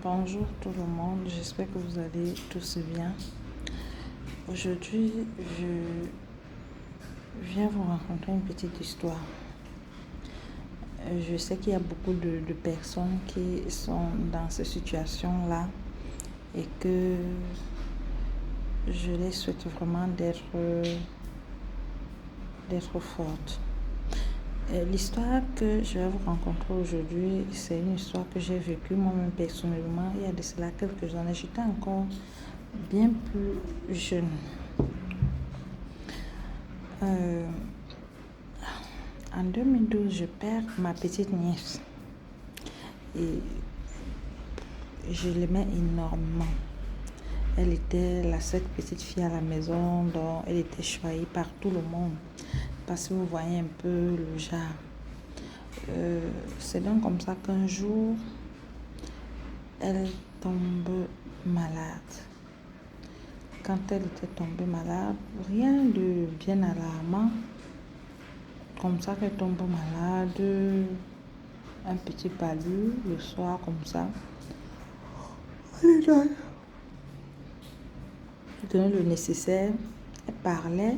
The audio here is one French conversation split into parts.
Bonjour tout le monde, j'espère que vous allez tous bien. Aujourd'hui, je viens vous raconter une petite histoire. Je sais qu'il y a beaucoup de personnes qui sont dans cette situation-là et que je les souhaite vraiment d'être fortes. L'histoire que je vais vous rencontrer aujourd'hui, c'est une histoire que j'ai vécue moi-même personnellement. Il y a de cela quelques années, j'étais encore bien plus jeune. En 2012, je perds ma petite nièce et je l'aimais énormément. Elle était la seule petite fille à la maison, donc elle était choyée par tout le monde. Parce que vous voyez un peu le genre. C'est donc comme ça qu'un jour, elle tombe malade. Quand elle était tombée malade, rien de bien alarmant. Comme ça qu'elle tombe malade, un petit palu le soir comme ça. Elle donnait le nécessaire, elle parlait,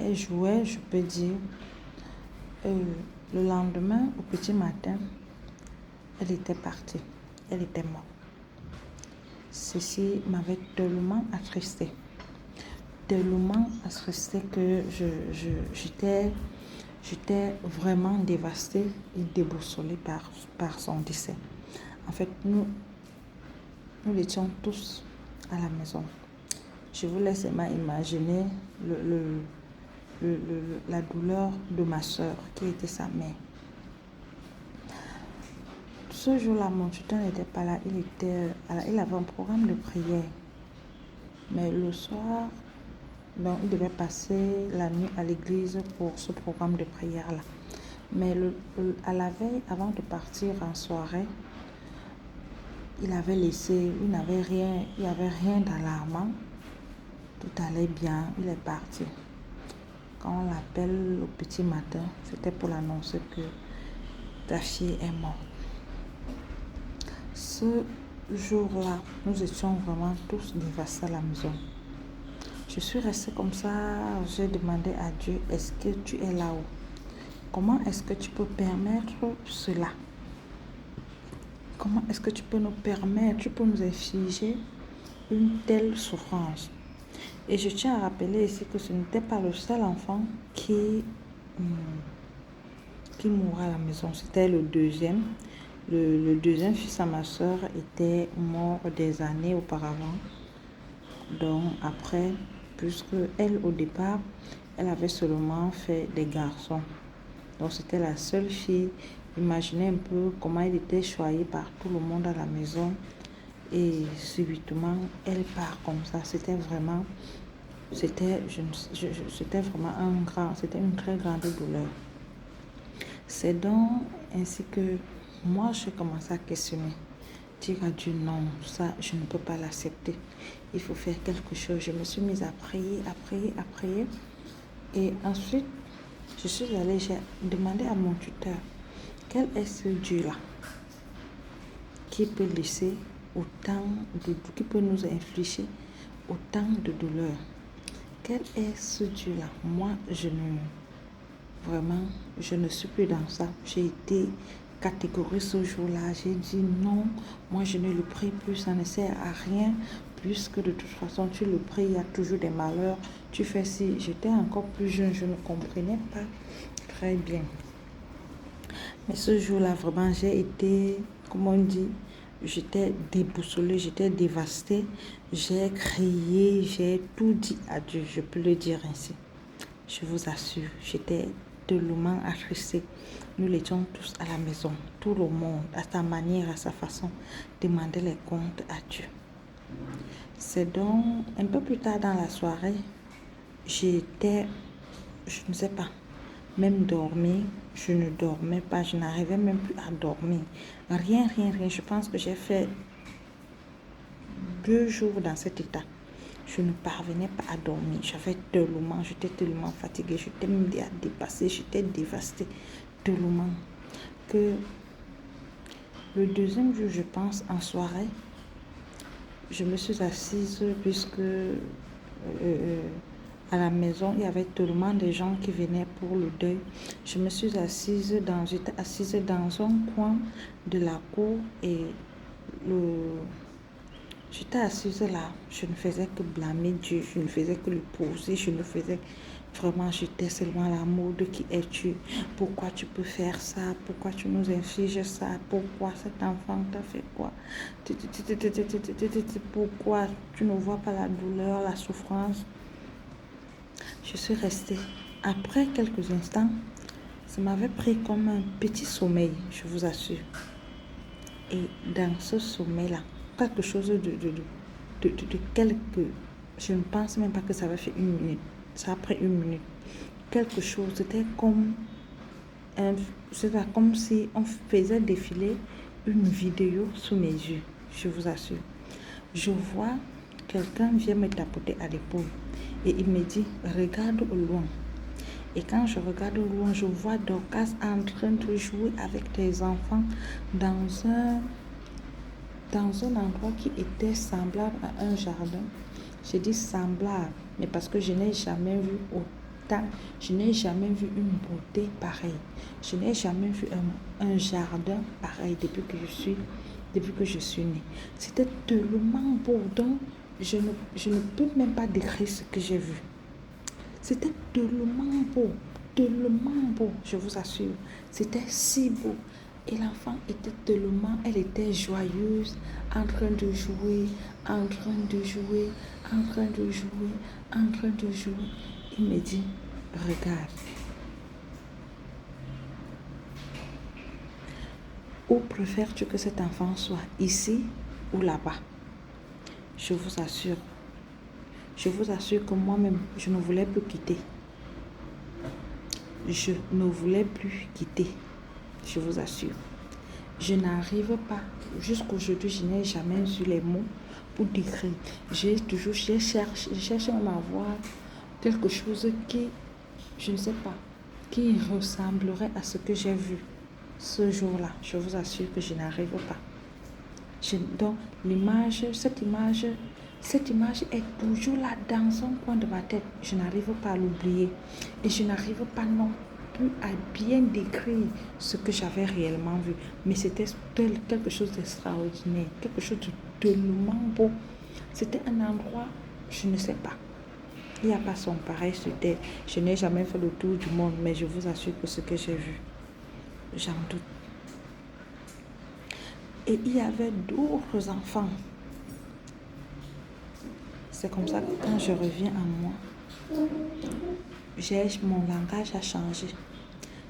elle jouait, je peux dire. Le lendemain, au petit matin, elle était partie, elle était morte. Ceci m'avait tellement attristée que j'étais vraiment dévastée et déboussolée par son décès. En fait, nous étions tous à la maison. Je vous laisse imaginer la douleur de ma soeur qui était sa mère. Ce jour-là, mon tuteur n'était pas là, il avait un programme de prière. Mais le soir, donc, il devait passer la nuit à l'église pour ce programme de prière-là. Mais à la veille, avant de partir en soirée, il avait laissé, il n'y avait rien d'alarmant. Tout allait bien, il est parti. Quand on l'appelle au petit matin, c'était pour l'annoncer que ta fille est morte. Ce jour-là, nous étions vraiment tous dévastés à la maison. Je suis restée comme ça, j'ai demandé à Dieu, est-ce que tu es là-haut? Comment est-ce que tu peux permettre cela? Comment est-ce que tu peux nous infliger une telle souffrance? Et je tiens à rappeler ici que ce n'était pas le seul enfant qui mourra à la maison, c'était le deuxième. Le deuxième fils à ma soeur était mort des années auparavant. Donc après, puisque elle au départ, elle avait seulement fait des garçons. Donc c'était la seule fille. Imaginez un peu comment elle était choyée par tout le monde à la maison. Et subitement, elle part comme ça. C'était vraiment une très grande douleur. C'est donc ainsi que moi, j'ai commencé à questionner. Dire à Dieu, non, ça, je ne peux pas l'accepter. Il faut faire quelque chose. Je me suis mise à prier. Et ensuite, j'ai demandé à mon tuteur, quel est ce Dieu-là qui peut laisser qui peut nous infliger autant de douleur? Quel est ce Dieu-là? Moi, je ne suis plus dans ça. J'ai été catégorique ce jour-là. J'ai dit non, moi je ne le prie plus, ça ne sert à rien, puisque de toute façon tu le pries, il y a toujours des malheurs. Tu fais si. J'étais encore plus jeune, je ne comprenais pas très bien. Mais ce jour-là, vraiment, j'ai été, comme on dit, j'étais déboussolée, j'étais dévastée. J'ai crié, j'ai tout dit à Dieu, je peux le dire ainsi. Je vous assure, j'étais tellement attristée. Nous étions tous à la maison, tout le monde, à sa manière, à sa façon, demandait les comptes à Dieu. C'est donc un peu plus tard dans la soirée, je ne sais pas, même dormir, je ne dormais pas, je n'arrivais même plus à dormir. Rien. Je pense que j'ai fait 2 jours dans cet état. Je ne parvenais pas à dormir. J'étais tellement fatiguée, j'étais même dépassée, j'étais dévastée tellement que Le deuxième jour, je pense, en soirée, je me suis assise puisque à la maison, il y avait tellement de gens qui venaient pour le deuil. J'étais assise dans un coin de la cour et j'étais assise là. Je ne faisais que blâmer Dieu, je ne faisais que le poser, vraiment, j'étais seulement l'amour de qui es-tu? Pourquoi tu peux faire ça? Pourquoi tu nous infliges ça? Pourquoi cet enfant t'a fait quoi? Pourquoi tu ne vois pas la douleur, la souffrance? Je suis restée. Après quelques instants, ça m'avait pris comme un petit sommeil, je vous assure. Et dans ce sommeil-là, quelque chose de quelque... Je ne pense même pas que ça avait fait 1 minute. Ça a pris 1 minute. Quelque chose, c'était comme si on faisait défiler une vidéo sous mes yeux, je vous assure. Je vois quelqu'un vient me tapoter à l'épaule et il me dit, regarde au loin. Et quand je regarde au loin, je vois Dorcas en train de jouer avec des enfants dans un endroit qui était semblable à un jardin. Je dis semblable, mais parce que je n'ai jamais vu je n'ai jamais vu une beauté pareille. Je n'ai jamais vu un jardin pareil depuis que je suis née. C'était tellement beau, donc je ne peux même pas décrire ce que j'ai vu. C'était tellement beau, je vous assure. C'était si beau. Et l'enfant elle était joyeuse, en train de jouer. Il me dit, regarde. Où préfères-tu que cet enfant soit, ici ou là-bas? Je vous assure que moi-même, je ne voulais plus quitter. Je ne voulais plus quitter, je vous assure. Je n'arrive pas, jusqu'aujourd'hui, je n'ai jamais eu les mots pour décrire. J'ai cherché à avoir quelque chose qui, je ne sais pas, qui ressemblerait à ce que j'ai vu ce jour-là. Je vous assure que je n'arrive pas. Donc, cette image est toujours là dans un coin de ma tête. Je n'arrive pas à l'oublier. Et je n'arrive pas non plus à bien décrire ce que j'avais réellement vu. Mais c'était quelque chose d'extraordinaire, quelque chose de tellement beau. C'était un endroit, je ne sais pas. Il n'y a pas son pareil sur terre. Je n'ai jamais fait le tour du monde, mais je vous assure que ce que j'ai vu, j'en doute. Et il y avait d'autres enfants. C'est comme ça que quand je reviens à moi, mon langage a changé.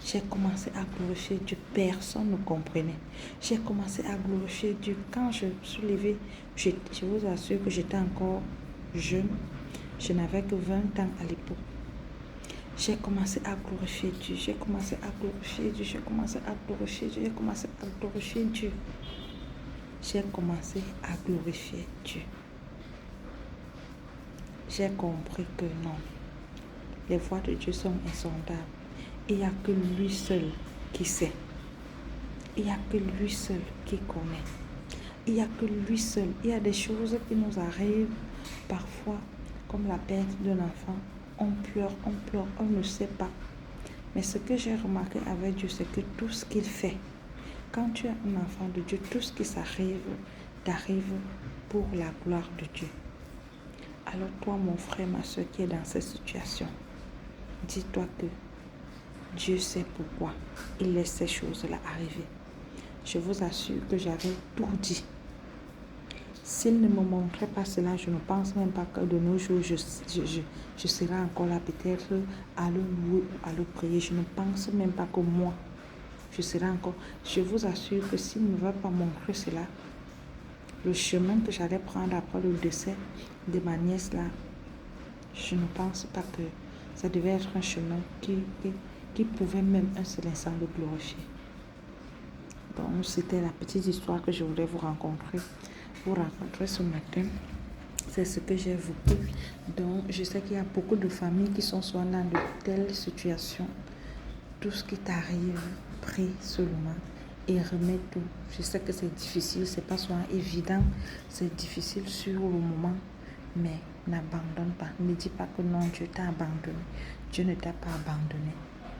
J'ai commencé à glorifier Dieu. Personne ne comprenait. J'ai commencé à glorifier Dieu. Quand je me suis levée, je vous assure que j'étais encore jeune. Je n'avais que 20 ans à l'époque. J'ai commencé à glorifier Dieu. J'ai commencé à glorifier Dieu. J'ai compris que non. Les voies de Dieu sont insondables. Il n'y a que lui seul qui sait. Il n'y a que lui seul qui connaît. Il n'y a que lui seul. Il y a des choses qui nous arrivent parfois, comme la perte d'un enfant. On pleure, on ne sait pas. Mais ce que j'ai remarqué avec Dieu, c'est que tout ce qu'il fait, quand tu es un enfant de Dieu, tout ce qui t'arrive pour la gloire de Dieu. Alors toi, mon frère, ma soeur qui est dans cette situation, dis-toi que Dieu sait pourquoi il laisse ces choses-là arriver. Je vous assure que j'avais tout dit. S'il ne me montrait pas cela, je ne pense même pas que de nos jours, je serai encore là peut-être à le louer ou à le prier. Je ne pense même pas que moi, je serai encore. Je vous assure que s'il ne me va pas montrer cela, le chemin que j'allais prendre après le décès de ma nièce là, je ne pense pas que ça devait être un chemin qui pouvait même un seul instant le glorifier. Donc c'était la petite histoire que je voulais vous raconter ce matin. C'est ce que j'ai vécu. Donc je sais qu'il y a beaucoup de familles qui sont souvent dans de telles situations. Tout ce qui t'arrive, prie seulement et remets tout. Je sais que c'est difficile, c'est pas souvent évident, c'est difficile sur le moment, mais n'abandonne pas. Ne dis pas que non, Dieu t'a abandonné. Dieu ne t'a pas abandonné.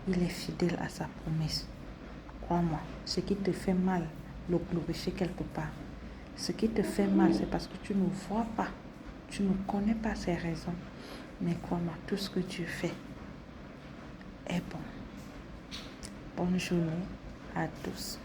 Il est fidèle à sa promesse. Crois-moi, ce qui te fait mal, le glorifier quelque part. Ce qui te fait mal, c'est parce que tu ne vois pas, tu ne connais pas ses raisons. Mais crois-moi, tout ce que tu fais est bon. Bonne journée à tous.